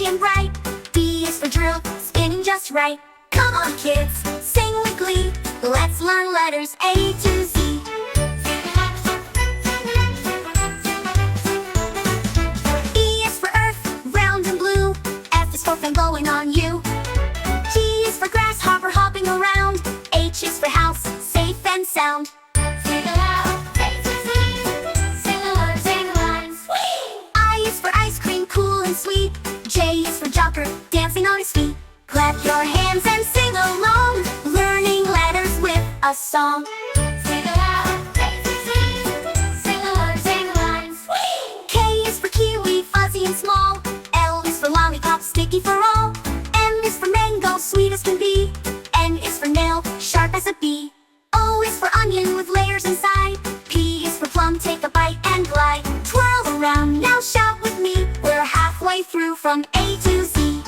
catchy and bright. D is for drill, spinning just right. Come on kids, sing with glee. Let's learn letters A to Z. E is for earth, round and blue. F is for fan blowing on you. G is for grasshopper hopping around. H is for house, safe and sound. Sing aloud, A to Z. Sing along, sing the lines. I is for ice cream, cool and sweet. J is for jumper, dancing on his feet. Clap your hands and sing along, learning letters with a song. Sing aloud, A to Z. Sing along, sing the lines. K is for kiwi, fuzzy and small. L is for lollipop, sticky for all. M is for mango, sweet as can be. N is for nail, sharp as a bee. O is for onion with layers inside. P is for plum, take a bite and glide. Twirl around, now shout with me. We're halfway through from A to Z.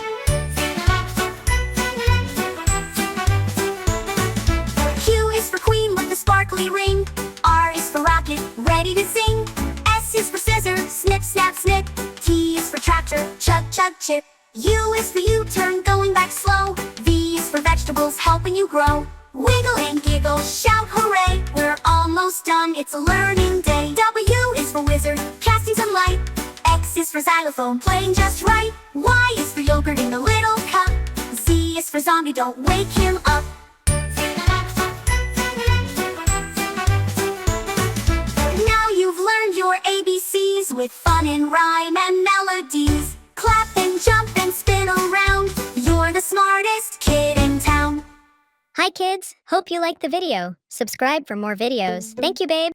Q is for queen with the sparkly ring. R is for rocket, ready to sing. S is for scissor, snip, snap, snip. T is for tractor, chug, chug, chip. U is for U-turn, going back slow. V is for vegetables, helping you grow. Wiggle and giggle, shout hooray. We're almost done, it's a learning day. W is for wizard, casting some light. X is for xylophone, playing just right. Y is for yogurt in a little cup. Z is for zombie, don't wake him up. Now you've learned your ABCs with fun and rhyme and melodies. Clap and jump and spin around. You're the smartest kid in town. Hi kids, hope you liked the video. Subscribe for more videos. Thank you, babe.